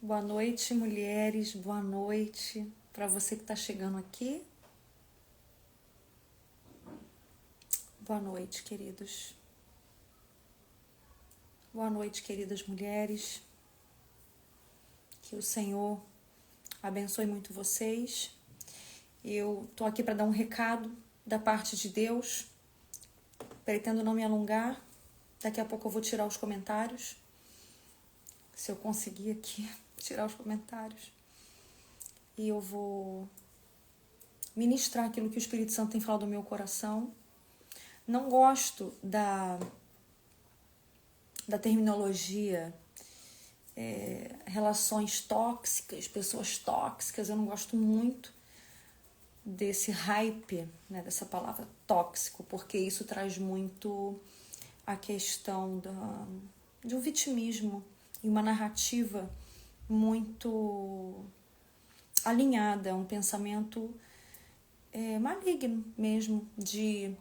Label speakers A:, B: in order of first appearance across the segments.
A: Boa noite, mulheres. Boa noite para você que está chegando aqui. Boa noite, queridos. Boa noite, queridas mulheres. Que o Senhor abençoe muito vocês. Eu tô aqui para dar um recado da parte de Deus. Pretendo não me alongar. Daqui a pouco eu vou tirar os comentários. Se eu conseguir aqui tirar os comentários. E eu vou ministrar aquilo que o Espírito Santo tem falado no meu coração. Não gosto da terminologia relações tóxicas, pessoas tóxicas. Eu não gosto muito desse hype, né, dessa palavra tóxico, porque isso traz muito a questão de um vitimismo e uma narrativa muito alinhada, um pensamento maligno mesmo, de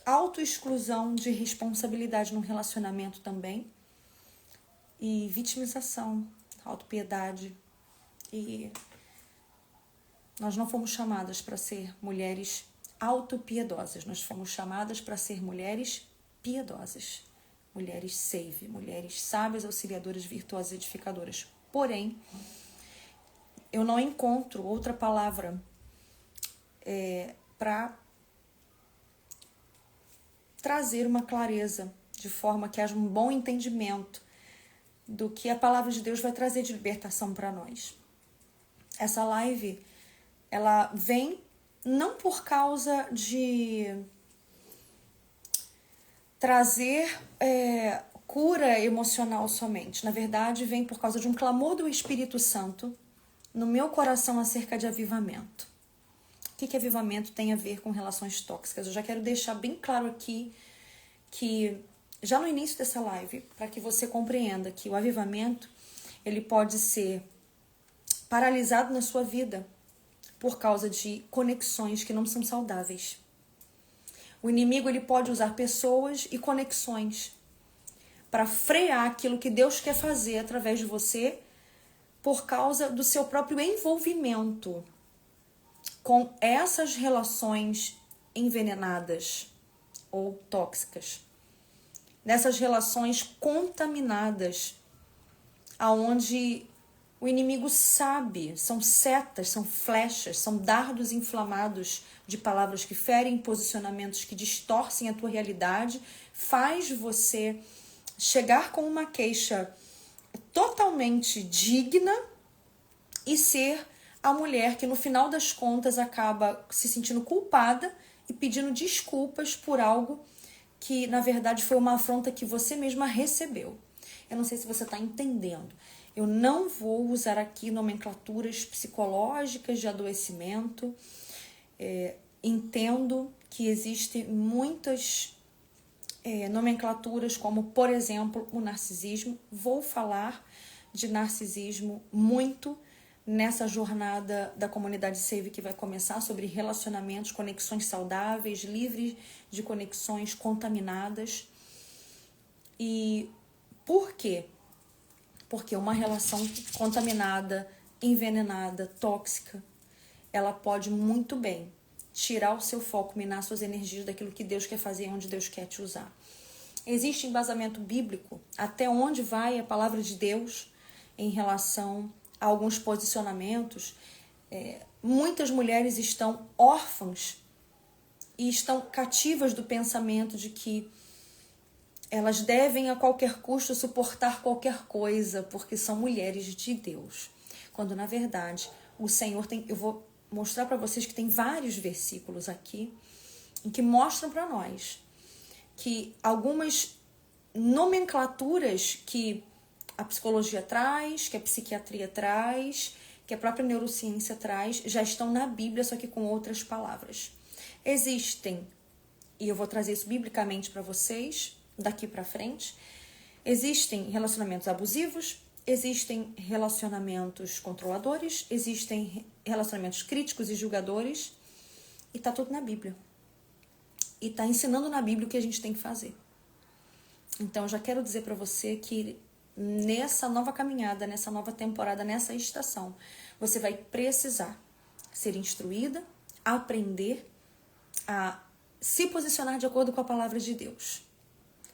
A: autoexclusão, de responsabilidade no relacionamento também, e vitimização, autopiedade. E nós não fomos chamadas para ser mulheres autopiedosas, nós fomos chamadas para ser mulheres piedosas, mulheres save, mulheres sábias, auxiliadoras, virtuosas, edificadoras. Porém, eu não encontro outra palavra para trazer uma clareza, de forma que haja um bom entendimento do que a palavra de Deus vai trazer de libertação para nós. Essa live, ela vem não por causa de trazer cura emocional somente. Na verdade, vem por causa de um clamor do Espírito Santo no meu coração acerca de avivamento. O que avivamento tem a ver com relações tóxicas? Eu já quero deixar bem claro aqui que, já no início dessa live, para que você compreenda que o avivamento, ele pode ser paralisado na sua vida por causa de conexões que não são saudáveis. O inimigo, ele pode usar pessoas e conexões para frear aquilo que Deus quer fazer através de você por causa do seu próprio envolvimento com essas relações envenenadas ou tóxicas. Nessas relações contaminadas, aonde o inimigo sabe, são setas, são flechas, são dardos inflamados de palavras que ferem, posicionamentos que distorcem a tua realidade, faz você chegar com uma queixa totalmente digna e ser a mulher que no final das contas acaba se sentindo culpada e pedindo desculpas por algo que na verdade foi uma afronta que você mesma recebeu. Eu não sei se você está entendendo. Eu não vou usar aqui nomenclaturas psicológicas de adoecimento. Entendo que existem muitas nomenclaturas, como, por exemplo, o narcisismo. Vou falar de narcisismo muito nessa jornada da comunidade Save que vai começar, sobre relacionamentos, conexões saudáveis, livres de conexões contaminadas. E por quê? Porque uma relação contaminada, envenenada, tóxica, ela pode muito bem tirar o seu foco, minar suas energias daquilo que Deus quer fazer e onde Deus quer te usar. Existe embasamento bíblico até onde vai a palavra de Deus em relação a alguns posicionamentos. Muitas mulheres estão órfãs e estão cativas do pensamento de que elas devem a qualquer custo suportar qualquer coisa porque são mulheres de Deus. Quando na verdade o Senhor tem... Eu vou mostrar para vocês que tem vários versículos aqui em que mostram para nós que algumas nomenclaturas que a psicologia traz, que a psiquiatria traz, que a própria neurociência traz, já estão na Bíblia, só que com outras palavras. Existem, e eu vou trazer isso biblicamente para vocês daqui para frente, existem relacionamentos abusivos, existem relacionamentos controladores, existem relacionamentos críticos e julgadores, e tá tudo na Bíblia. E tá ensinando na Bíblia o que a gente tem que fazer. Então, eu já quero dizer para você que nessa nova caminhada, nessa nova temporada, nessa estação, você vai precisar ser instruída, aprender a se posicionar de acordo com a palavra de Deus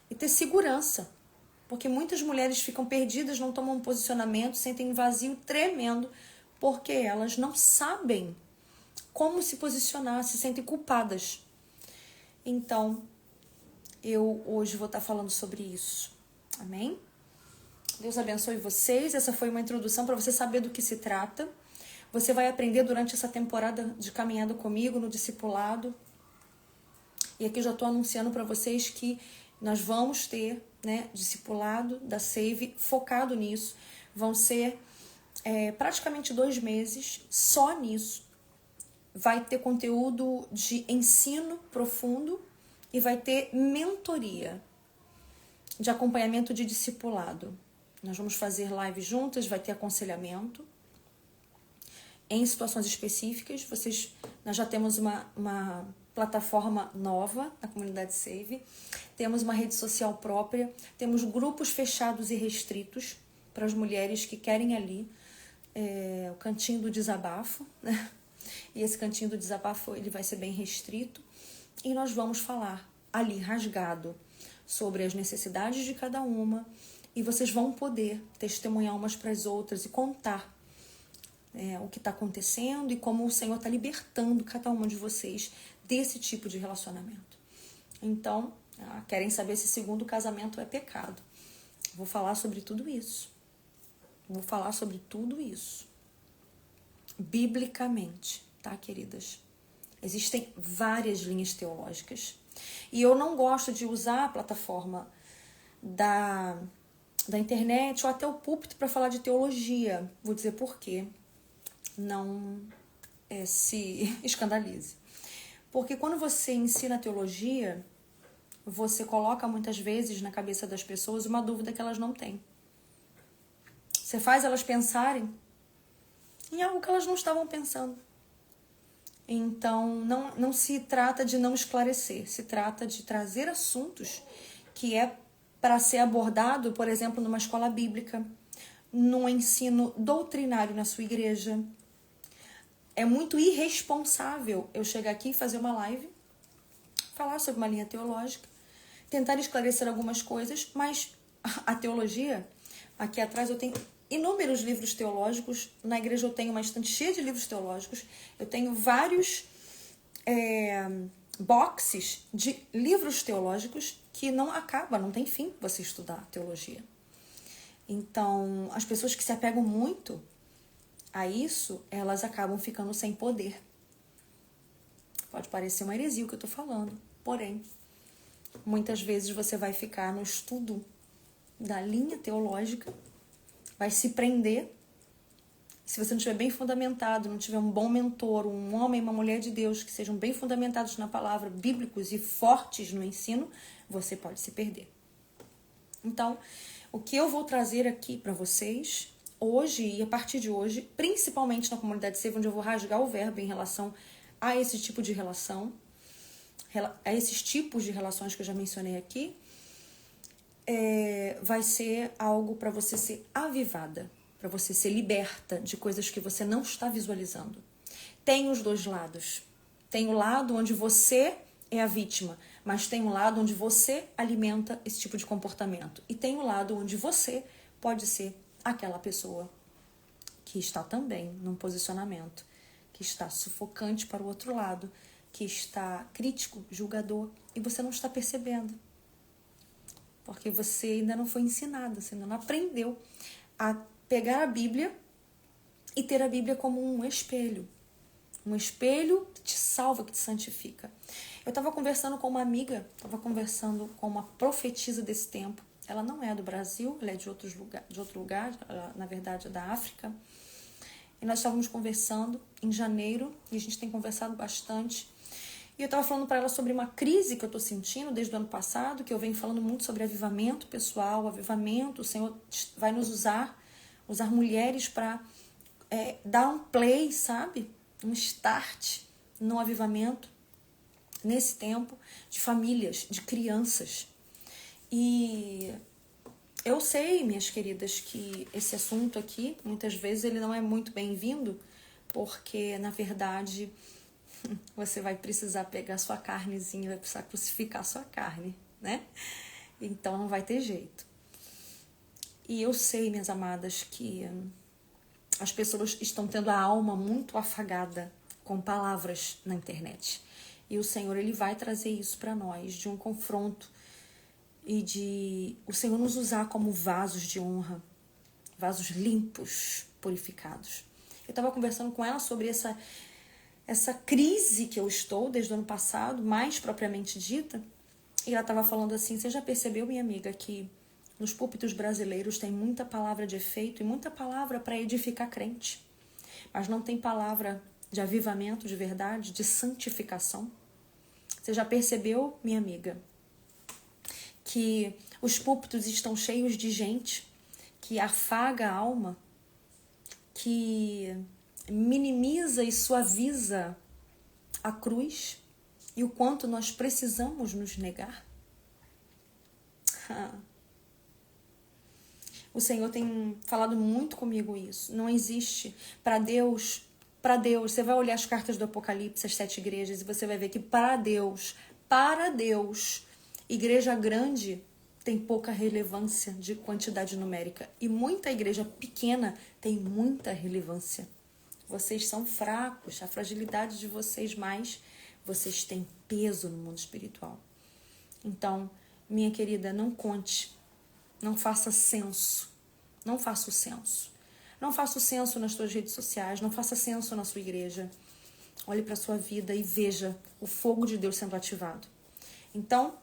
A: e ter segurança, porque muitas mulheres ficam perdidas, não tomam um posicionamento, sentem um vazio tremendo, porque elas não sabem como se posicionar, se sentem culpadas. Então, eu hoje vou estar falando sobre isso. Amém? Deus abençoe vocês. Essa foi uma introdução para você saber do que se trata. Você vai aprender durante essa temporada de caminhada comigo no discipulado. E aqui eu já estou anunciando para vocês que nós vamos ter, né, discipulado da Save focado nisso. Vão ser praticamente 2 meses só nisso. Vai ter conteúdo de ensino profundo e vai ter mentoria de acompanhamento de discipulado. Nós vamos fazer lives juntas, vai ter aconselhamento em situações específicas. Nós já temos uma plataforma nova na comunidade Save, temos uma rede social própria, temos grupos fechados e restritos para as mulheres que querem ali o cantinho do desabafo, né? E esse cantinho do desabafo ele vai ser bem restrito e nós vamos falar ali rasgado sobre as necessidades de cada uma e vocês vão poder testemunhar umas para as outras e contar o que está acontecendo e como o Senhor está libertando cada uma de vocês desse tipo de relacionamento. Então, querem saber se segundo casamento é pecado? Vou falar sobre tudo isso. Vou falar sobre tudo isso. Biblicamente, tá, queridas? Existem várias linhas teológicas. E eu não gosto de usar a plataforma da internet ou até o púlpito para falar de teologia. Vou dizer por quê. Não se escandalize. Porque quando você ensina teologia, você coloca muitas vezes na cabeça das pessoas uma dúvida que elas não têm. Você faz elas pensarem em algo que elas não estavam pensando. Então, não se trata de não esclarecer, se trata de trazer assuntos que é para ser abordado, por exemplo, numa escola bíblica, num ensino doutrinário na sua igreja. É muito irresponsável eu chegar aqui e fazer uma live, falar sobre uma linha teológica, tentar esclarecer algumas coisas, mas a teologia, aqui atrás eu tenho inúmeros livros teológicos, na igreja eu tenho uma estante cheia de livros teológicos, eu tenho vários boxes de livros teológicos que não acaba, não tem fim você estudar teologia. Então, as pessoas que se apegam muito a isso, elas acabam ficando sem poder. Pode parecer uma heresia o que eu estou falando, porém, muitas vezes você vai ficar no estudo da linha teológica, vai se prender. Se você não estiver bem fundamentado, não tiver um bom mentor, um homem e uma mulher de Deus que sejam bem fundamentados na palavra, bíblicos e fortes no ensino, você pode se perder. Então, o que eu vou trazer aqui para vocês hoje e a partir de hoje, principalmente na comunidade Save, onde eu vou rasgar o verbo em relação a esse tipo de relação, a esses tipos de relações que eu já mencionei aqui, vai ser algo para você ser avivada, para você ser liberta de coisas que você não está visualizando. Tem os dois lados. Tem o lado onde você é a vítima, mas tem o lado onde você alimenta esse tipo de comportamento. E tem o lado onde você pode ser aquela pessoa que está também num posicionamento, que está sufocante para o outro lado, que está crítico, julgador, e você não está percebendo. Porque você ainda não foi ensinada, você ainda não aprendeu a pegar a Bíblia e ter a Bíblia como um espelho. Um espelho que te salva, que te santifica. Eu estava conversando com uma amiga, estava conversando com uma profetisa desse tempo. Ela não é do Brasil, ela é de outro lugar, ela, na verdade é da África. E nós estávamos conversando em janeiro, e a gente tem conversado bastante. E eu estava falando para ela sobre uma crise que eu estou sentindo desde o ano passado, que eu venho falando muito sobre avivamento pessoal, avivamento. O Senhor vai nos usar mulheres para dar um play, sabe? Um start no avivamento, nesse tempo, de famílias, de crianças. E Eu sei, minhas queridas, que esse assunto aqui, muitas vezes, ele não é muito bem-vindo, porque, na verdade, você vai precisar pegar sua carnezinha, vai precisar crucificar sua carne, né? Então, não vai ter jeito. E eu sei, minhas amadas, que as pessoas estão tendo a alma muito afagada com palavras na internet. E o Senhor, ele vai trazer isso para nós, de um confronto e de o Senhor nos usar como vasos de honra, vasos limpos, purificados. Eu estava conversando com ela sobre essa crise que eu estou desde o ano passado, mais propriamente dita, e ela estava falando assim: você já percebeu, minha amiga, que nos púlpitos brasileiros tem muita palavra de efeito e muita palavra para edificar crente, mas não tem palavra de avivamento de verdade, de santificação? Você já percebeu, minha amiga, que os púlpitos estão cheios de gente que afaga a alma, que minimiza e suaviza a cruz e o quanto nós precisamos nos negar? O Senhor tem falado muito comigo isso. Não existe para Deus, você vai olhar as cartas do Apocalipse, as 7 igrejas, e você vai ver que para Deus, igreja grande tem pouca relevância de quantidade numérica. E muita igreja pequena tem muita relevância. Vocês são fracos, a fragilidade de vocês vocês têm peso no mundo espiritual. Então, minha querida, não conte, não faça censo, não faça o censo. Não faça o censo nas suas redes sociais, não faça censo na sua igreja. Olhe para a sua vida e veja o fogo de Deus sendo ativado. Então,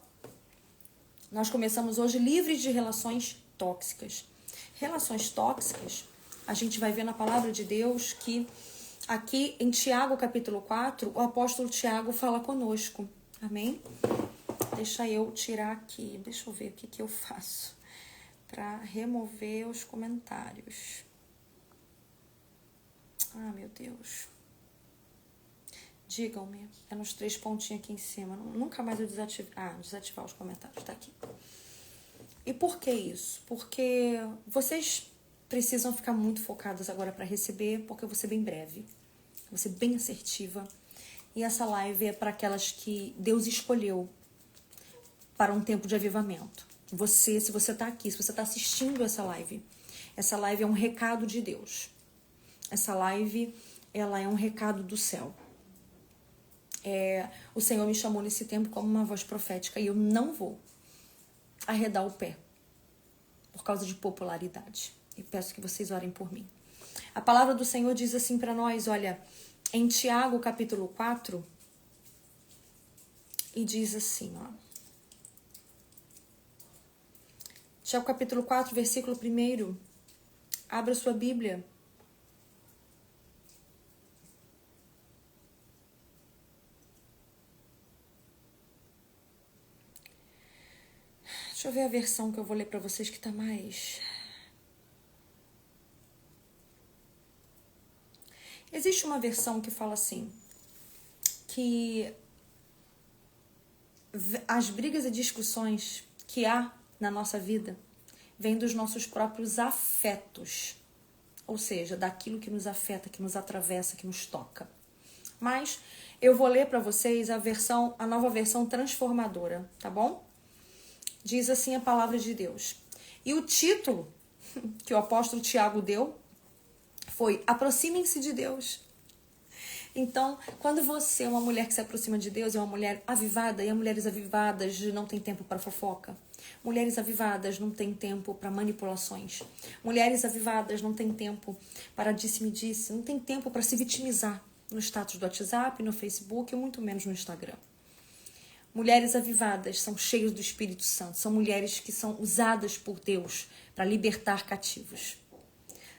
A: nós começamos hoje livres de relações tóxicas. Relações tóxicas, a gente vai ver na palavra de Deus que aqui em Tiago capítulo 4, o apóstolo Tiago fala conosco. Amém? Deixa eu tirar aqui, deixa eu ver o que eu faço para remover os comentários. Ah, meu Deus. Digam-me. É nos 3 pontinhos aqui em cima. Nunca mais eu desativar os comentários. Tá aqui. E por que isso? Porque vocês precisam ficar muito focadas agora para receber, porque eu vou ser bem breve. Vou ser bem assertiva. E essa live é para aquelas que Deus escolheu para um tempo de avivamento. Você, se você tá aqui, se você tá assistindo essa live é um recado de Deus. Essa live, ela é um recado do céu. O Senhor me chamou nesse tempo como uma voz profética e eu não vou arredar o pé por causa de popularidade. E peço que vocês orem por mim. A palavra do Senhor diz assim para nós, olha, em Tiago capítulo 4, e diz assim, ó. Tiago capítulo 4, versículo 1. Abra sua Bíblia. Deixa eu ver a versão que eu vou ler para vocês que tá mais... Existe uma versão que fala assim, que as brigas e discussões que há na nossa vida vêm dos nossos próprios afetos, ou seja, daquilo que nos afeta, que nos atravessa, que nos toca. Mas eu vou ler para vocês a nova versão transformadora, tá bom? Diz assim a palavra de Deus. E o título que o apóstolo Tiago deu foi Aproximem-se de Deus. Então, quando você é uma mulher que se aproxima de Deus, é uma mulher avivada, e as mulheres avivadas não têm tempo para fofoca. Mulheres avivadas não têm tempo para manipulações. Mulheres avivadas não têm tempo para disse-me-disse, não têm tempo para se vitimizar no status do WhatsApp, no Facebook e muito menos no Instagram. Mulheres avivadas são cheias do Espírito Santo, são mulheres que são usadas por Deus para libertar cativos.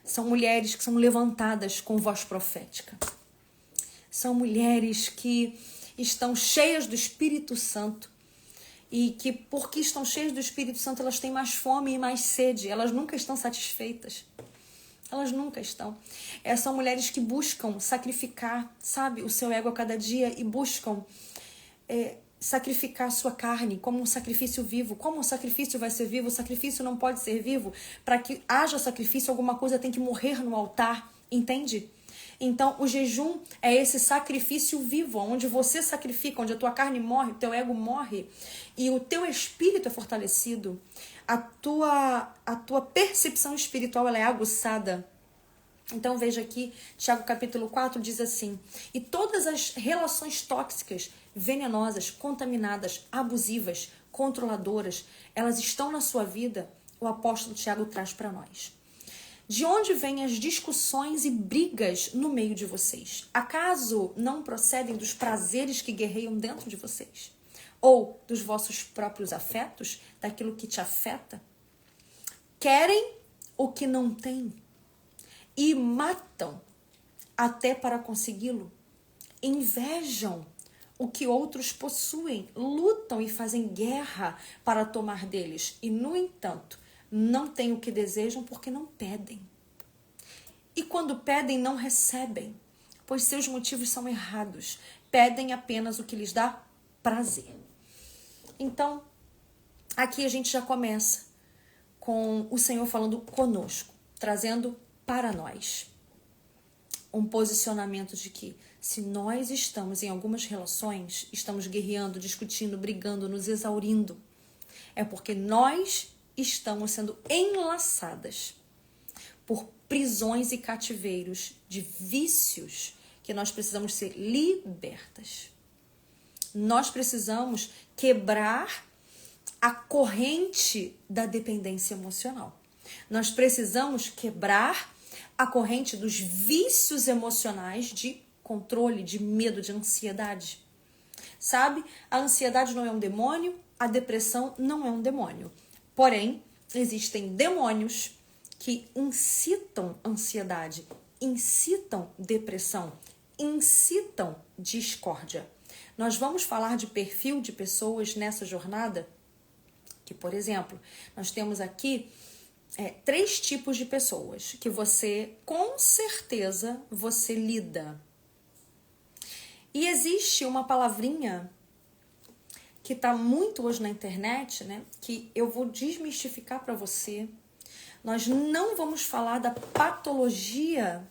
A: São mulheres que são levantadas com voz profética. São mulheres que estão cheias do Espírito Santo e que, porque estão cheias do Espírito Santo, elas têm mais fome e mais sede. Elas nunca estão satisfeitas. Elas nunca estão. São mulheres que buscam sacrificar, sabe, o seu ego a cada dia e buscam sacrificar a sua carne como um sacrifício vivo. Como o sacrifício vai ser vivo? O sacrifício não pode ser vivo. Para que haja sacrifício, alguma coisa tem que morrer no altar, entende? Então, o jejum é esse sacrifício vivo, onde você sacrifica, onde a tua carne morre, o teu ego morre e o teu espírito é fortalecido. A tua percepção espiritual ela é aguçada. Então, veja aqui, Tiago capítulo 4 diz assim: e todas as relações tóxicas, venenosas, contaminadas, abusivas, controladoras, elas estão na sua vida, o apóstolo Tiago traz para nós. De onde vêm as discussões e brigas no meio de vocês? Acaso não procedem dos prazeres que guerreiam dentro de vocês? Ou dos vossos próprios afetos, daquilo que te afeta? Querem o que não têm e matam até para consegui-lo. Invejam o que outros possuem, lutam e fazem guerra para tomar deles. E, no entanto, não têm o que desejam porque não pedem. E quando pedem, não recebem, pois seus motivos são errados. Pedem apenas o que lhes dá prazer. Então, aqui a gente já começa com o Senhor falando conosco, trazendo para nós um posicionamento de que se nós estamos em algumas relações, estamos guerreando, discutindo, brigando, nos exaurindo, é porque nós estamos sendo enlaçadas por prisões e cativeiros de vícios que nós precisamos ser libertas. Nós precisamos quebrar a corrente da dependência emocional. Nós precisamos quebrar a corrente dos vícios emocionais de controle, de medo, de ansiedade. Sabe? A ansiedade não é um demônio, a depressão não é um demônio. Porém, existem demônios que incitam ansiedade, incitam depressão, incitam discórdia. Nós vamos falar de perfil de pessoas nessa jornada, que, por exemplo, nós temos aqui 3 tipos de pessoas que você, com certeza, você lida. E existe uma palavrinha que está muito hoje na internet, né? Que eu vou desmistificar para você. Nós não vamos falar da patologia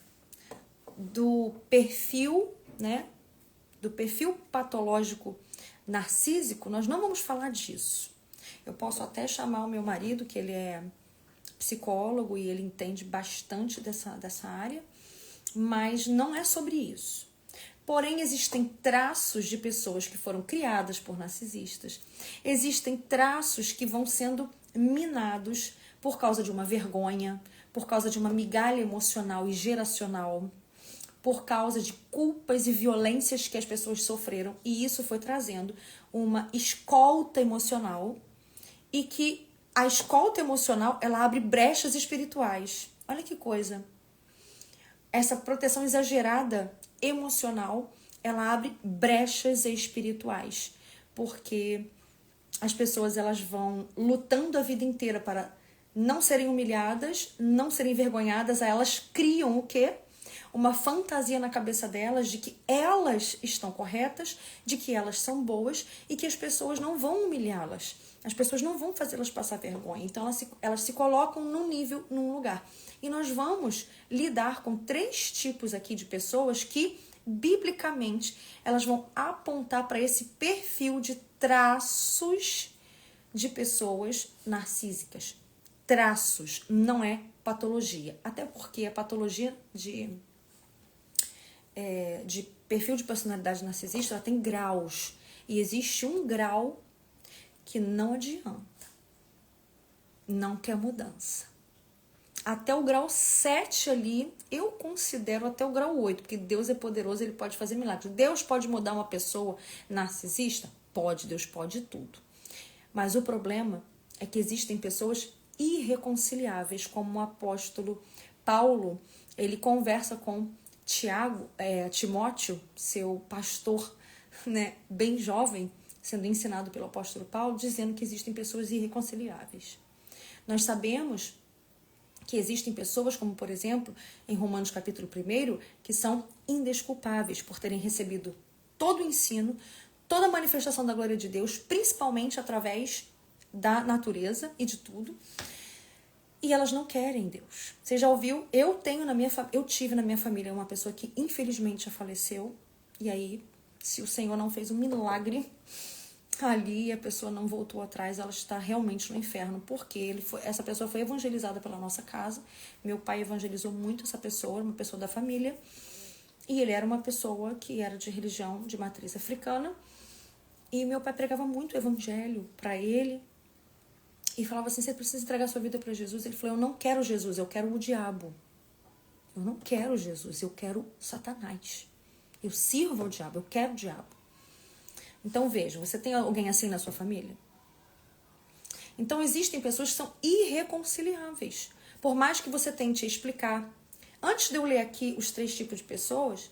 A: do perfil, né? Do perfil patológico narcísico. Nós não vamos falar disso. Eu posso até chamar o meu marido, que ele é psicólogo e ele entende bastante dessa área, mas não é sobre isso. Porém, existem traços de pessoas que foram criadas por narcisistas. Existem traços que vão sendo minados por causa de uma vergonha, por causa de uma migalha emocional e geracional, por causa de culpas e violências que as pessoas sofreram. E isso foi trazendo uma escolta emocional e que a escolta emocional, ela abre brechas espirituais. Olha que coisa. Essa proteção exagerada emocional, ela abre brechas espirituais, porque as pessoas elas vão lutando a vida inteira para não serem humilhadas, não serem envergonhadas, elas criam o quê? Uma fantasia na cabeça delas de que elas estão corretas, de que elas são boas e que as pessoas não vão humilhá-las. As pessoas não vão fazê-las passar vergonha. Então, elas se colocam num nível, num lugar. E nós vamos lidar com 3 tipos aqui de pessoas que, biblicamente, elas vão apontar para esse perfil de traços de pessoas narcísicas. Traços, não é patologia. Até porque a patologia de perfil de personalidade narcisista, ela tem graus. E existe um grau que não adianta, não quer mudança. Até o grau 7 ali, eu considero até o grau 8, porque Deus é poderoso, Ele pode fazer milagres. Deus pode mudar uma pessoa narcisista? Pode, Deus pode tudo. Mas o problema é que existem pessoas irreconciliáveis, como o apóstolo Paulo, ele conversa com Timóteo, seu pastor, né, bem jovem, sendo ensinado pelo apóstolo Paulo, dizendo que existem pessoas irreconciliáveis. Nós sabemos que existem pessoas, como por exemplo, em Romanos capítulo 1, que são indesculpáveis por terem recebido todo o ensino, toda a manifestação da glória de Deus, principalmente através da natureza e de tudo. E elas não querem Deus. Você já ouviu? Eu tive na minha família uma pessoa que infelizmente já faleceu. E aí, se o Senhor não fez um milagre ali, a pessoa não voltou atrás, ela está realmente no inferno, porque essa pessoa foi evangelizada pela nossa casa. Meu pai evangelizou muito essa pessoa, uma pessoa da família. E ele era uma pessoa que era de religião de matriz africana. E meu pai pregava muito o evangelho para ele. E falava assim, você precisa entregar sua vida para Jesus. Ele falou, eu não quero Jesus, eu quero o diabo. Eu não quero Jesus, eu quero Satanás. Eu sirvo ao diabo, eu quero o diabo. Então veja, você tem alguém assim na sua família? Então existem pessoas que são irreconciliáveis. Por mais que você tente explicar. Antes de eu ler aqui os 3 tipos de pessoas,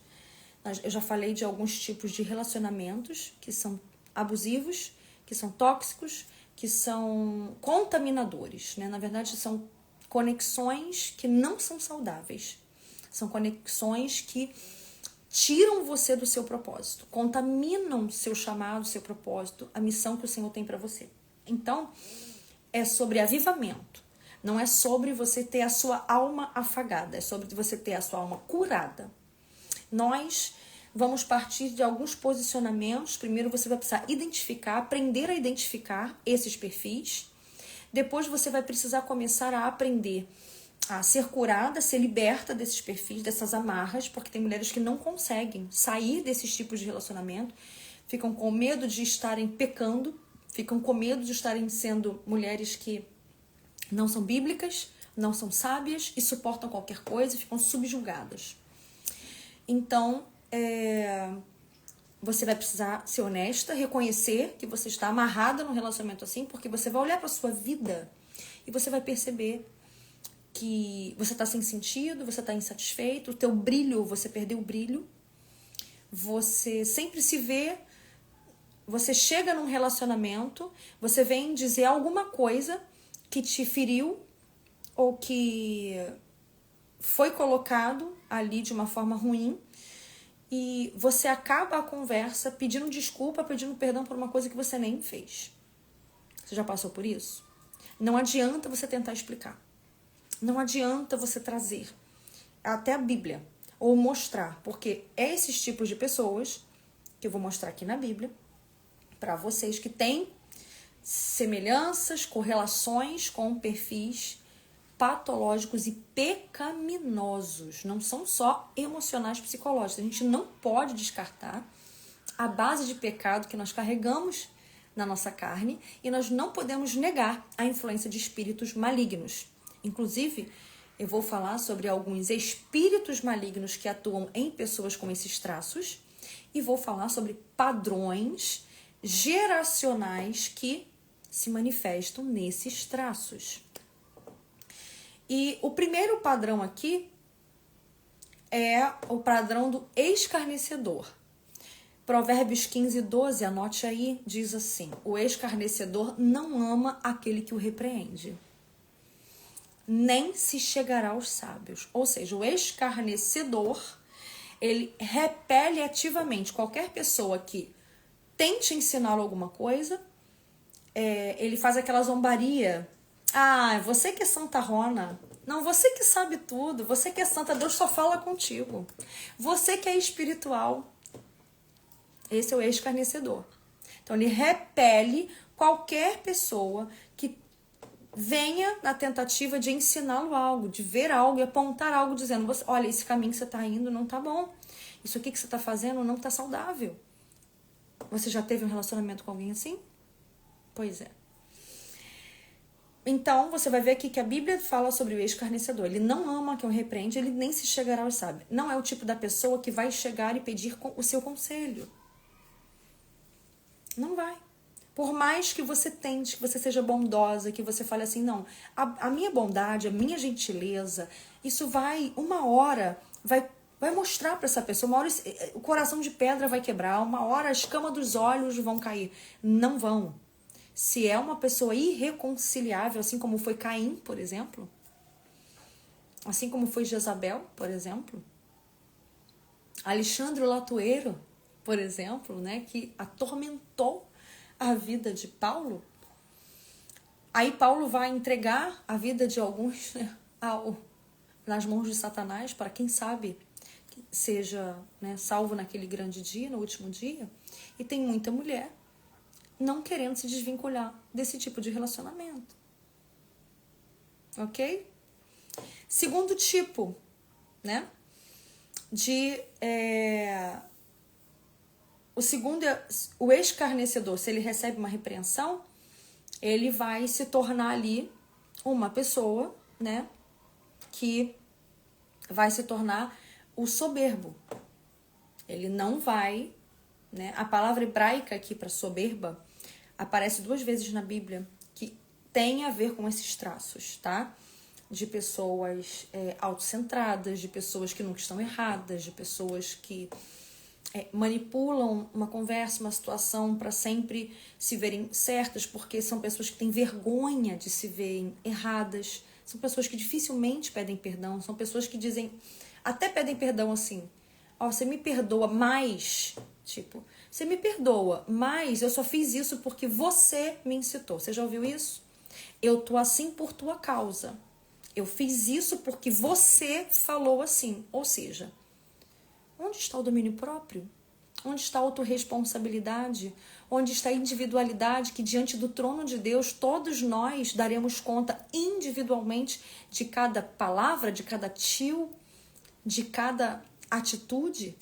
A: eu já falei de alguns tipos de relacionamentos que são abusivos, que são tóxicos, que são contaminadores, né? Na verdade, são conexões que não são saudáveis. São conexões que tiram você do seu propósito, contaminam seu chamado, seu propósito, a missão que o Senhor tem para você. Então, é sobre avivamento. Não é sobre você ter a sua alma afagada, é sobre você ter a sua alma curada. Nós vamos partir de alguns posicionamentos. Primeiro você vai precisar identificar, aprender a identificar esses perfis. Depois você vai precisar começar a aprender a ser curada, a ser liberta desses perfis, dessas amarras, porque tem mulheres que não conseguem sair desses tipos de relacionamento, ficam com medo de estarem pecando, ficam com medo de estarem sendo mulheres que não são bíblicas, não são sábias e suportam qualquer coisa e ficam subjugadas. Então, você vai precisar ser honesta, reconhecer que você está amarrada num relacionamento assim, porque você vai olhar para a sua vida e você vai perceber que você está sem sentido, você está insatisfeito, o teu brilho, você perdeu o brilho, você sempre se vê, você chega num relacionamento, você vem dizer alguma coisa que te feriu ou que foi colocado ali de uma forma ruim e você acaba a conversa pedindo desculpa, pedindo perdão por uma coisa que você nem fez. Você já passou por isso? Não adianta você tentar explicar. Não adianta você trazer até a Bíblia ou mostrar, porque é esses tipos de pessoas que eu vou mostrar aqui na Bíblia para vocês que têm semelhanças, correlações com perfis patológicos e pecaminosos. Não são só emocionais, psicológicos. A gente não pode descartar a base de pecado que nós carregamos na nossa carne e nós não podemos negar a influência de espíritos malignos. Inclusive, eu vou falar sobre alguns espíritos malignos que atuam em pessoas com esses traços e vou falar sobre padrões geracionais que se manifestam nesses traços. E o primeiro padrão aqui é o padrão do escarnecedor. Provérbios 15:12, anote aí, diz assim: o escarnecedor não ama aquele que o repreende, nem se chegará aos sábios. Ou seja, o escarnecedor, ele repele ativamente qualquer pessoa que tente ensiná-lo alguma coisa. Ele faz aquela zombaria. Ah, você que é santarrona. Não, você que sabe tudo. Você que é santa, Deus só fala contigo. Você que é espiritual. Esse é o escarnecedor. Então, ele repele qualquer pessoa que venha na tentativa de ensiná-lo algo, de ver algo e apontar algo dizendo, olha, esse caminho que você está indo não está bom. Isso aqui que você está fazendo não está saudável. Você já teve um relacionamento com alguém assim? Pois é. Então, você vai ver aqui que a Bíblia fala sobre o escarnecedor. Ele não ama quem o repreende, ele nem se chegará aos sábios. Não é o tipo da pessoa que vai chegar e pedir o seu conselho. Não vai. Por mais que você tente, que você seja bondosa, que você fale assim, não, a minha bondade, a minha gentileza, isso vai, uma hora, vai mostrar para essa pessoa, uma hora o coração de pedra vai quebrar, uma hora a escama dos olhos vão cair. Não vão. Se é uma pessoa irreconciliável, assim como foi Caim, por exemplo, assim como foi Jezabel, por exemplo, Alexandre o Latueiro, por exemplo, né, que atormentou a vida de Paulo. Aí Paulo vai entregar a vida de alguns, né, nas mãos de Satanás, para quem sabe seja, né, salvo naquele grande dia, no último dia. E tem muita mulher não querendo se desvincular desse tipo de relacionamento. Ok? Segundo tipo, né? O segundo é o escarnecedor. Se ele recebe uma repreensão, ele vai se tornar ali uma pessoa, né? Que vai se tornar o soberbo. Ele não vai, né? A palavra hebraica aqui para soberba aparece 2 vezes na Bíblia, que tem a ver com esses traços, tá? De pessoas autocentradas, de pessoas que nunca estão erradas, de pessoas que manipulam uma conversa, uma situação para sempre se verem certas, porque são pessoas que têm vergonha de se verem erradas, são pessoas que dificilmente pedem perdão, são pessoas que dizem, até pedem perdão assim, ó, você me perdoa, mas, tipo, você me perdoa, mas eu só fiz isso porque você me incitou. Você já ouviu isso? Eu tô assim por tua causa. Eu fiz isso porque você falou assim. Ou seja, onde está o domínio próprio? Onde está a autorresponsabilidade? Onde está a individualidade que diante do trono de Deus todos nós daremos conta individualmente de cada palavra, de cada tio, de cada atitude?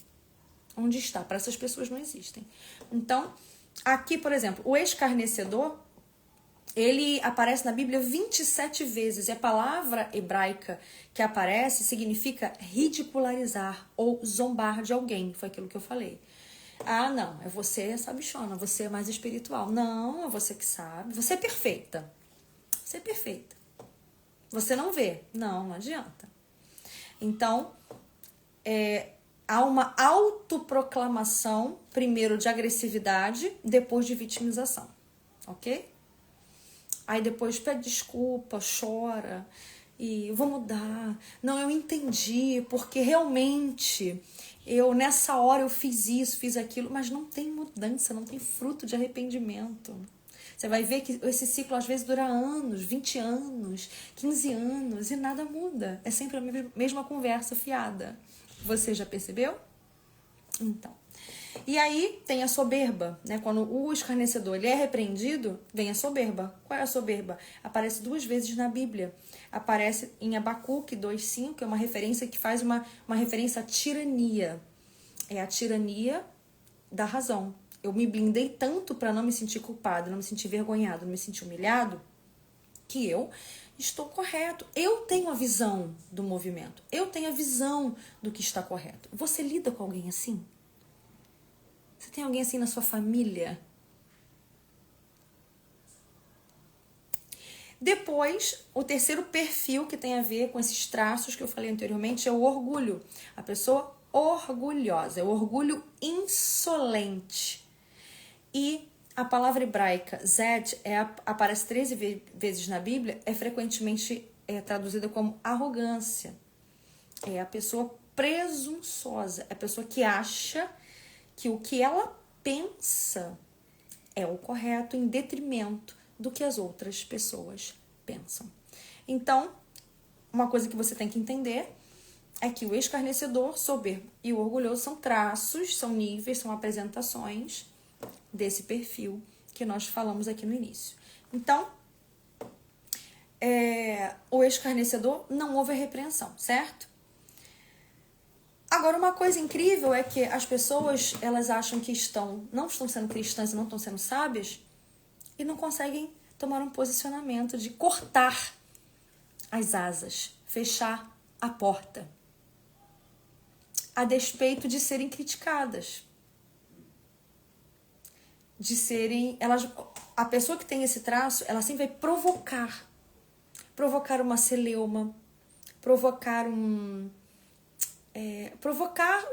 A: Onde está? Para essas pessoas não existem. Então, aqui, por exemplo, o escarnecedor, ele aparece na Bíblia 27 vezes. E a palavra hebraica que aparece significa ridicularizar ou zombar de alguém. Foi aquilo que eu falei. Ah, não, é você essa bichona, você é mais espiritual. Não, é você que sabe. Você é perfeita. Você é perfeita. Você não vê. Não adianta. Então, há uma autoproclamação, primeiro de agressividade, depois de vitimização, ok? Aí depois pede desculpa, chora e vou mudar. Não, eu entendi, porque realmente nessa hora eu fiz isso, fiz aquilo, mas não tem mudança, não tem fruto de arrependimento. Você vai ver que esse ciclo às vezes dura anos, 20 anos, 15 anos e nada muda. É sempre a mesma conversa fiada. Você já percebeu? Então. E aí tem a soberba, né? Quando o escarnecedor ele é repreendido, vem a soberba. Qual é a soberba? Aparece 2 vezes na Bíblia. Aparece em Abacuque 2:5, que é uma referência que faz uma referência à tirania. É a tirania da razão. Eu me blindei tanto para não me sentir culpado, não me sentir vergonhado, não me sentir humilhado, que eu estou correto. Eu tenho a visão do movimento. Eu tenho a visão do que está correto. Você lida com alguém assim? Você tem alguém assim na sua família? Depois, o terceiro perfil que tem a ver com esses traços que eu falei anteriormente é o orgulho. A pessoa orgulhosa, é o orgulho insolente. E a palavra hebraica zed aparece 13 vezes na Bíblia, é frequentemente traduzida como arrogância. É a pessoa presunçosa, é a pessoa que acha que o que ela pensa é o correto em detrimento do que as outras pessoas pensam. Então, uma coisa que você tem que entender é que o escarnecedor, soberbo e o orgulhoso são traços, são níveis, são apresentações desse perfil que nós falamos aqui no início. Então, o escarnecedor não houve repreensão, certo? Agora, uma coisa incrível é que as pessoas, elas acham que não estão sendo cristãs e não estão sendo sábias e não conseguem tomar um posicionamento de cortar as asas, fechar a porta, a despeito de serem criticadas. A pessoa que tem esse traço, ela sempre vai provocar uma celeuma, provocar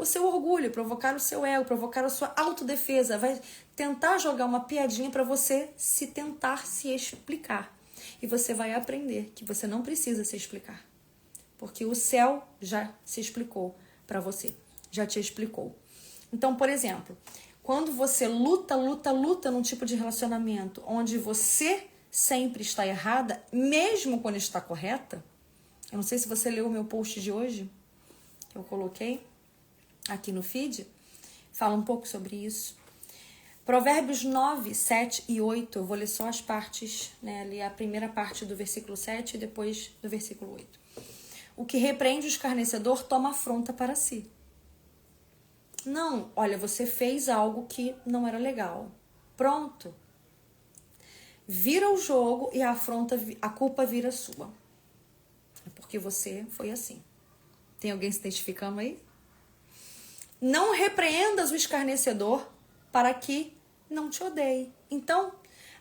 A: o seu orgulho, provocar o seu ego, provocar a sua autodefesa, vai tentar jogar uma piadinha para você tentar se explicar. E você vai aprender que você não precisa se explicar, porque o céu já se explicou para você, já te explicou. Então, por exemplo, quando você luta num tipo de relacionamento onde você sempre está errada, mesmo quando está correta, eu não sei se você leu o meu post de hoje, que eu coloquei aqui no feed, fala um pouco sobre isso. Provérbios 9, 7 e 8, eu vou ler só as partes, né, ali a primeira parte do versículo 7 e depois do versículo 8. O que repreende o escarnecedor toma afronta para si. Não, olha, você fez algo que não era legal. Pronto. Vira o jogo e a culpa vira sua. É porque você foi assim. Tem alguém se identificando aí? Não repreendas o escarnecedor para que não te odeie. Então,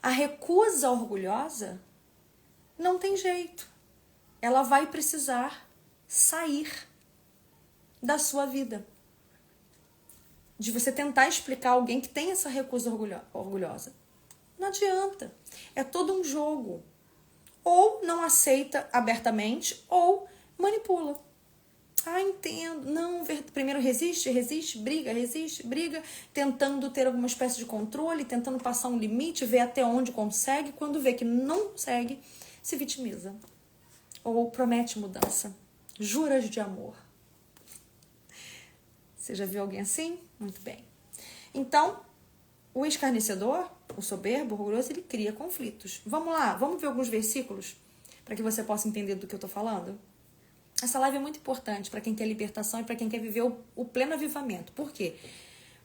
A: a recusa orgulhosa não tem jeito. Ela vai precisar sair da sua vida. De você tentar explicar a alguém que tem essa recusa orgulhosa. Não adianta. É todo um jogo. Ou não aceita abertamente, ou manipula. Ah, entendo. Não, primeiro resiste, briga, tentando ter alguma espécie de controle, tentando passar um limite, ver até onde consegue. Quando vê que não consegue, se vitimiza. Ou promete mudança. Juras de amor. Você já viu alguém assim? Muito bem. Então, o escarnecedor, o soberbo, o orgulhoso, ele cria conflitos. Vamos lá, vamos ver alguns versículos para que você possa entender do que eu estou falando? Essa live é muito importante para quem quer libertação e para quem quer viver o pleno avivamento. Por quê?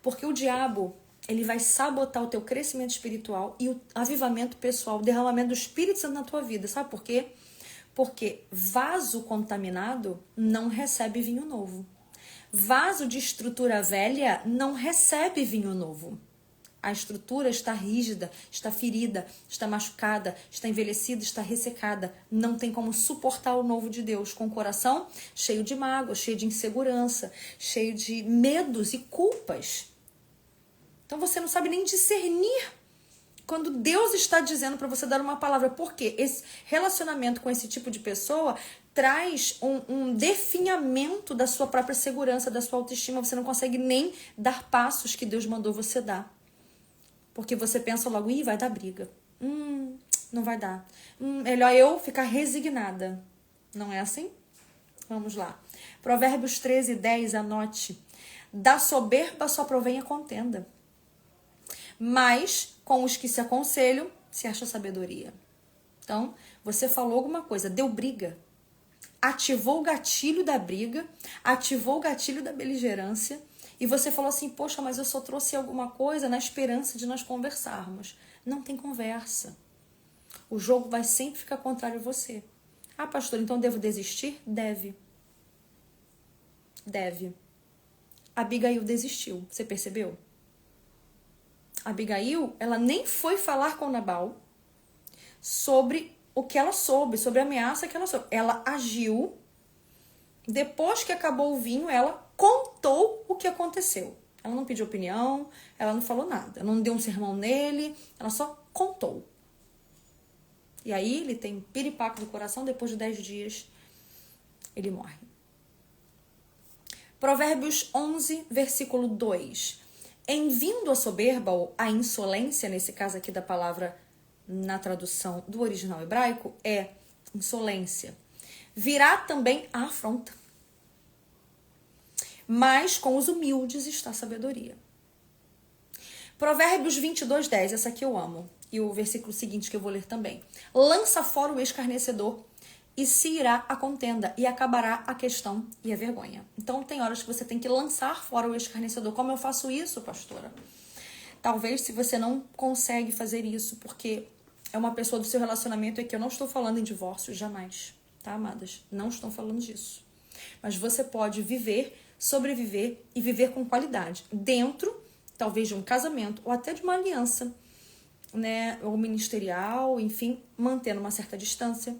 A: Porque o diabo, ele vai sabotar o teu crescimento espiritual e o avivamento pessoal, o derramamento do Espírito Santo na tua vida. Sabe por quê? Porque vaso contaminado não recebe vinho novo. Vaso de estrutura velha não recebe vinho novo. A estrutura está rígida, está ferida, está machucada, está envelhecida, está ressecada. Não tem como suportar o novo de Deus com o coração cheio de mágoa, cheio de insegurança, cheio de medos e culpas. Então você não sabe nem discernir quando Deus está dizendo para você dar uma palavra. Por quê? Esse relacionamento com esse tipo de pessoa traz um definhamento da sua própria segurança, da sua autoestima. Você não consegue nem dar passos que Deus mandou você dar. Porque você pensa logo, vai dar briga. Não vai dar. Melhor eu ficar resignada. Não é assim? Vamos lá. Provérbios 13, 10, anote. Da soberba só provém a contenda. Mas com os que se aconselham, se acha sabedoria. Então, você falou alguma coisa, deu briga. Ativou o gatilho da briga, ativou o gatilho da beligerância. E você falou assim, poxa, mas eu só trouxe alguma coisa na esperança de nós conversarmos. Não tem conversa. O jogo vai sempre ficar contrário a você. Ah, pastor, então devo desistir? Deve. Abigail desistiu, você percebeu? Abigail, ela nem foi falar com Nabal sobre o que ela soube, sobre a ameaça que ela soube. Ela agiu, depois que acabou o vinho, ela contou o que aconteceu. Ela não pediu opinião, ela não falou nada, ela não deu um sermão nele, ela só contou. E aí ele tem piripaque do coração, depois de 10 dias ele morre. Provérbios 11, versículo 2. Em vindo a soberba, ou a insolência, nesse caso aqui da palavra na tradução do original hebraico, é insolência. Virá também a afronta. Mas com os humildes está a sabedoria. Provérbios 22, 10, essa aqui eu amo. E o versículo seguinte que eu vou ler também. Lança fora o escarnecedor e se irá a contenda e acabará a questão e a vergonha. Então tem horas que você tem que lançar fora o escarnecedor. Como eu faço isso, pastora? Talvez se você não consegue fazer isso porque é uma pessoa do seu relacionamento, é que eu não estou falando em divórcio, jamais. Tá, amadas? Não estou falando disso. Mas você pode viver, sobreviver e viver com qualidade. Dentro, talvez, de um casamento ou até de uma aliança, né? Ou ministerial, enfim, mantendo uma certa distância.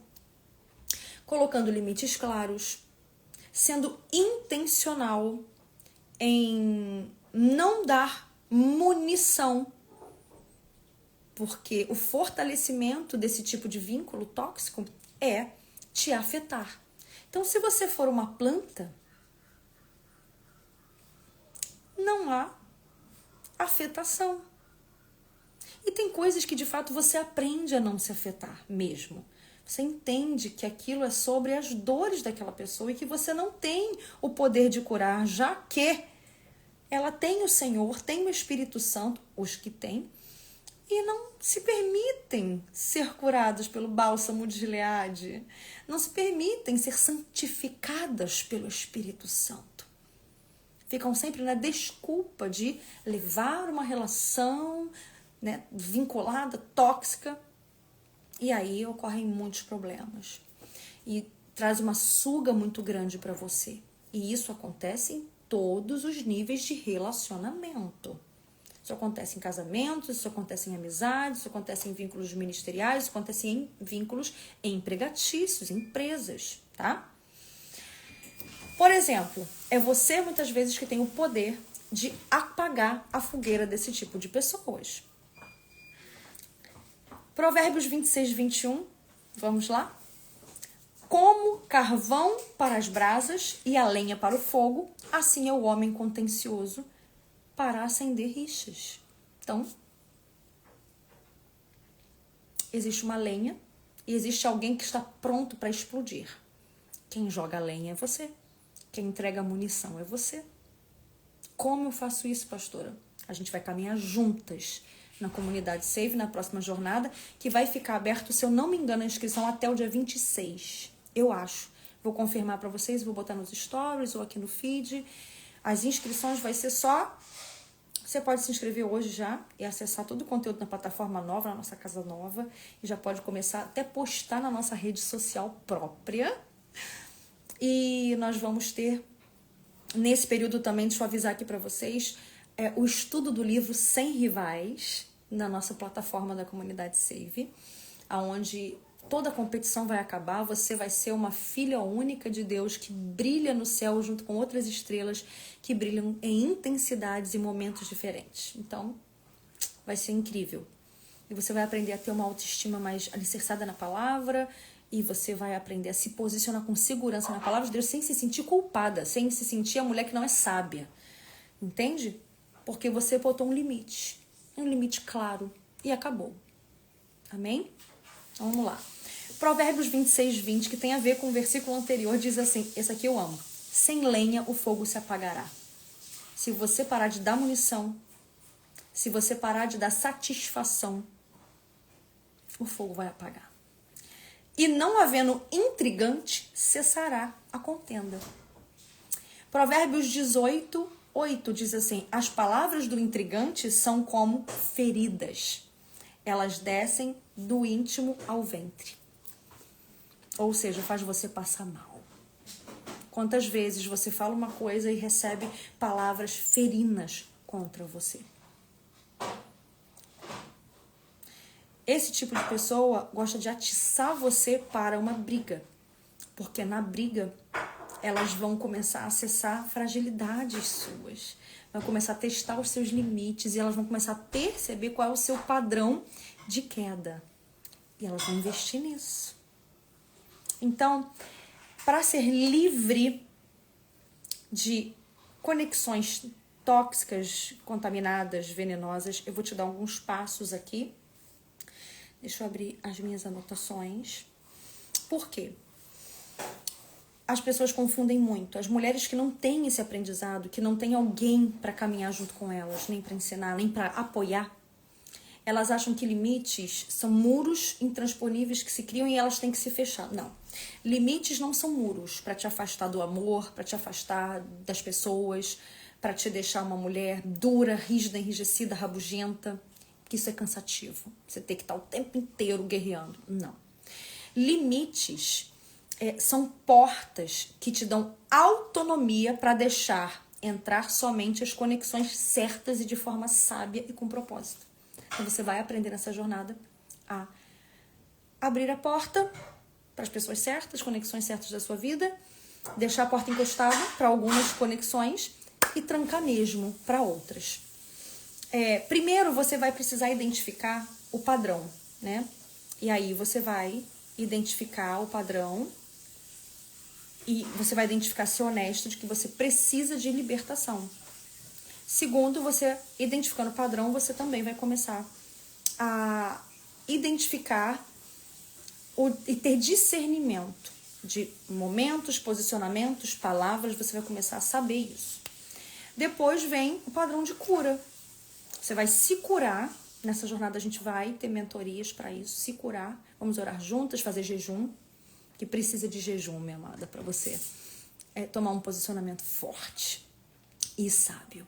A: Colocando limites claros. Sendo intencional em não dar munição. Porque o fortalecimento desse tipo de vínculo tóxico é te afetar. Então, se você for uma planta, não há afetação. E tem coisas que de fato você aprende a não se afetar mesmo. Você entende que aquilo é sobre as dores daquela pessoa e que você não tem o poder de curar, já que ela tem o Senhor, tem o Espírito Santo, os que têm, e não se permitem ser curados pelo bálsamo de Gileade. Não se permitem ser santificadas pelo Espírito Santo. Ficam sempre na desculpa de levar uma relação, né, vinculada, tóxica, e aí ocorrem muitos problemas. E traz uma suga muito grande para você. E isso acontece em todos os níveis de relacionamento. Isso acontece em casamentos, isso acontece em amizades, isso acontece em vínculos ministeriais, isso acontece em vínculos empregatícios, empresas, tá? Por exemplo, é você muitas vezes que tem o poder de apagar a fogueira desse tipo de pessoas. Provérbios 26, 21, vamos lá? Como carvão para as brasas e a lenha para o fogo, assim é o homem contencioso para acender rixas. Então, existe uma lenha e existe alguém que está pronto para explodir. Quem joga a lenha é você. Quem entrega a munição é você. Como eu faço isso, pastora? A gente vai caminhar juntas na comunidade Save, na próxima jornada, que vai ficar aberto, se eu não me engano, a inscrição até o dia 26. Eu acho. Vou confirmar para vocês, vou botar nos stories ou aqui no feed. As inscrições vai ser só... Você pode se inscrever hoje já e acessar todo o conteúdo na plataforma nova, na nossa casa nova. E já pode começar até postar na nossa rede social própria. E nós vamos ter, nesse período também, deixa eu avisar aqui para vocês, o estudo do livro Sem Rivais, na nossa plataforma da comunidade Save, onde toda a competição vai acabar, você vai ser uma filha única de Deus que brilha no céu junto com outras estrelas que brilham em intensidades e momentos diferentes. Então, vai ser incrível. E você vai aprender a ter uma autoestima mais alicerçada na palavra e você vai aprender a se posicionar com segurança na palavra de Deus sem se sentir culpada, sem se sentir a mulher que não é sábia. Entende? Porque você botou um limite claro e acabou. Amém? Vamos lá. Provérbios 26, 20, que tem a ver com o versículo anterior, diz assim, esse aqui eu amo. Sem lenha o fogo se apagará. Se você parar de dar munição, se você parar de dar satisfação, o fogo vai apagar. E não havendo intrigante, cessará a contenda. Provérbios 18, 8 diz assim, as palavras do intrigante são como feridas. Elas descem do íntimo ao ventre. Ou seja, faz você passar mal. Quantas vezes você fala uma coisa e recebe palavras ferinas contra você? Esse tipo de pessoa gosta de atiçar você para uma briga. Porque na briga, elas vão começar a acessar fragilidades suas. Vão começar a testar os seus limites e elas vão começar a perceber qual é o seu padrão de queda. E elas vão investir nisso. Então, para ser livre de conexões tóxicas, contaminadas, venenosas, eu vou te dar alguns passos aqui. Deixa eu abrir as minhas anotações. Por quê? As pessoas confundem muito. As mulheres que não têm esse aprendizado, que não têm alguém para caminhar junto com elas, nem para ensinar, nem para apoiar, elas acham que limites são muros intransponíveis que se criam e elas têm que se fechar. Não. Limites não são muros para te afastar do amor, para te afastar das pessoas, para te deixar uma mulher dura, rígida, enrijecida, rabugenta. Que isso é cansativo. Você tem que estar o tempo inteiro guerreando. Não. Limites são portas que te dão autonomia para deixar entrar somente as conexões certas e de forma sábia e com propósito. Então você vai aprender nessa jornada a abrir a porta para as pessoas certas, conexões certas da sua vida, deixar a porta encostada para algumas conexões e trancar mesmo para outras. Primeiro você vai precisar identificar o padrão, né? E aí você vai identificar o padrão e você vai identificar, ser honesto de que você precisa de libertação. Segundo, você identificando o padrão, você também vai começar a identificar e ter discernimento de momentos, posicionamentos, palavras, você vai começar a saber isso. Depois vem o padrão de cura. Você vai se curar. Nessa jornada a gente vai ter mentorias para isso, se curar. Vamos orar juntas, fazer jejum, que precisa de jejum, minha amada, para você tomar um posicionamento forte e sábio.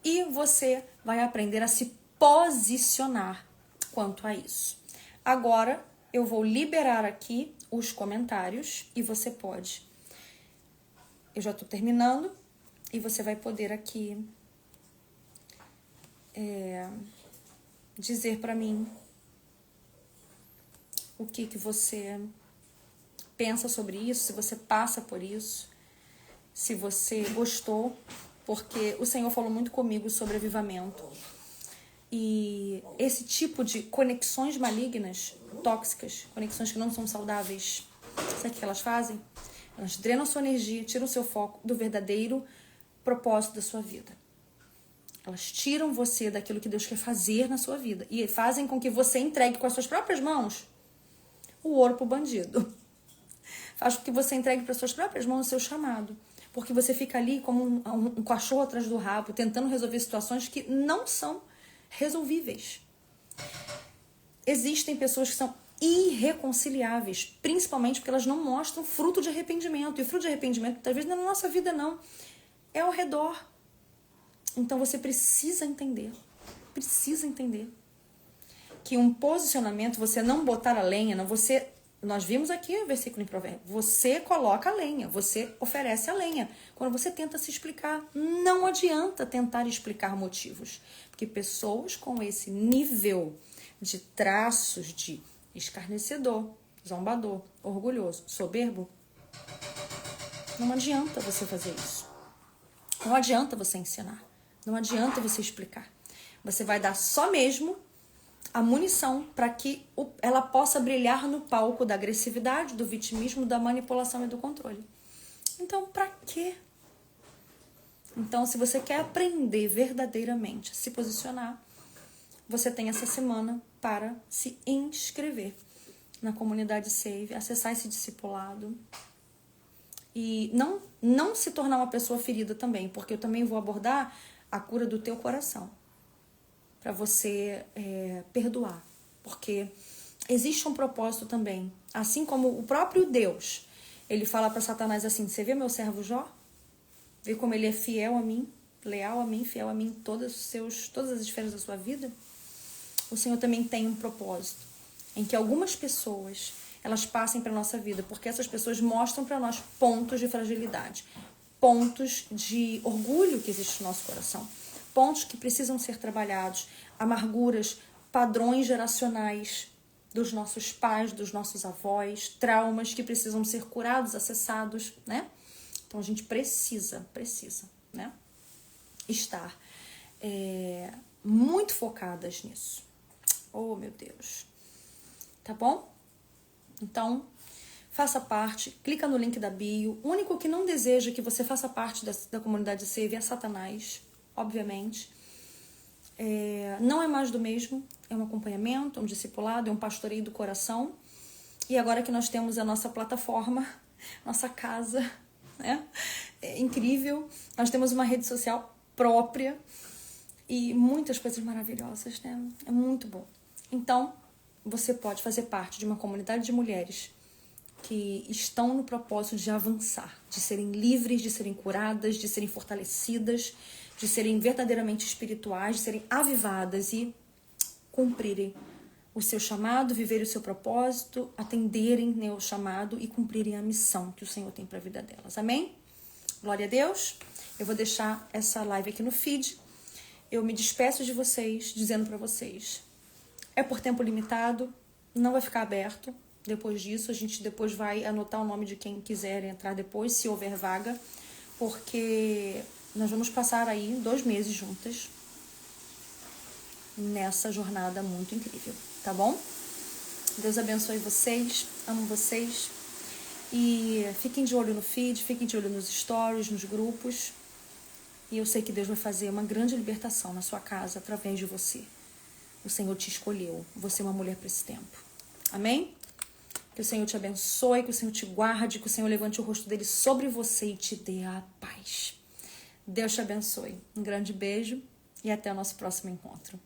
A: E você vai aprender a se posicionar quanto a isso. Agora eu vou liberar aqui os comentários e você pode. Eu já estou terminando e você vai poder aqui dizer para mim o que você pensa sobre isso, se você passa por isso, se você gostou, porque o Senhor falou muito comigo sobre avivamento. E esse tipo de conexões malignas, tóxicas, conexões que não são saudáveis, sabe o que elas fazem? Elas drenam sua energia, tiram o seu foco do verdadeiro propósito da sua vida. Elas tiram você daquilo que Deus quer fazer na sua vida e fazem com que você entregue com as suas próprias mãos o ouro pro bandido. Faz com que você entregue para as suas próprias mãos o seu chamado. Porque você fica ali como um cachorro atrás do rabo, tentando resolver situações que não são resolvíveis. Existem pessoas que são irreconciliáveis, principalmente porque elas não mostram fruto de arrependimento. E o fruto de arrependimento, talvez, não é na nossa vida, não. É ao redor. Então você precisa entender que um posicionamento, você não botar a lenha, não você... Nós vimos aqui o versículo em Provérbios. Você coloca a lenha, você oferece a lenha. Quando você tenta se explicar, não adianta tentar explicar motivos. Porque pessoas com esse nível de traços de escarnecedor, zombador, orgulhoso, soberbo, não adianta você fazer isso. Não adianta você ensinar. Não adianta você explicar. Você vai dar só mesmo a munição para que ela possa brilhar no palco da agressividade, do vitimismo, da manipulação e do controle. Então, para quê? Então, se você quer aprender verdadeiramente a se posicionar, você tem essa semana para se inscrever na comunidade Save, acessar esse discipulado e não se tornar uma pessoa ferida também, porque eu também vou abordar a cura do teu coração. Para você perdoar. Porque existe um propósito também. Assim como o próprio Deus, ele fala para Satanás assim, você vê meu servo Jó? Vê como ele é fiel a mim, leal a mim, fiel a mim em todas as esferas da sua vida? O Senhor também tem um propósito em que algumas pessoas, elas passem para a nossa vida, porque essas pessoas mostram para nós pontos de fragilidade, pontos de orgulho que existe no nosso coração, pontos que precisam ser trabalhados, amarguras, padrões geracionais dos nossos pais, dos nossos avós, traumas que precisam ser curados, acessados, né? Então a gente precisa, né? Estar muito focadas nisso. Oh, meu Deus. Tá bom? Então, faça parte, clica no link da bio. O único que não deseja que você faça parte da comunidade Save é Satanás. Obviamente, não é mais do mesmo, é um acompanhamento, é um discipulado, é um pastoreio do coração. E agora que nós temos a nossa plataforma, nossa casa, né? É incrível. Nós temos uma rede social própria e muitas coisas maravilhosas, né? É muito bom. Então, você pode fazer parte de uma comunidade de mulheres que estão no propósito de avançar, de serem livres, de serem curadas, de serem fortalecidas, de serem verdadeiramente espirituais, de serem avivadas e cumprirem o seu chamado, viverem o seu propósito, atenderem, né, o chamado e cumprirem a missão que o Senhor tem para a vida delas. Amém? Glória a Deus. Eu vou deixar essa live aqui no feed. Eu me despeço de vocês, dizendo para vocês, é por tempo limitado, não vai ficar aberto. Depois disso, a gente depois vai anotar o nome de quem quiser entrar depois, se houver vaga, porque nós vamos passar aí 2 meses juntas nessa jornada muito incrível, tá bom? Deus abençoe vocês, amo vocês e fiquem de olho no feed, fiquem de olho nos stories, nos grupos E eu sei que Deus vai fazer uma grande libertação na sua casa através de você. O Senhor te escolheu. Você é uma mulher para esse tempo. Amém? Que o Senhor te abençoe, que o Senhor te guarde, que o Senhor levante o rosto dele sobre você e te dê a paz. Deus te abençoe. Um grande beijo e até o nosso próximo encontro.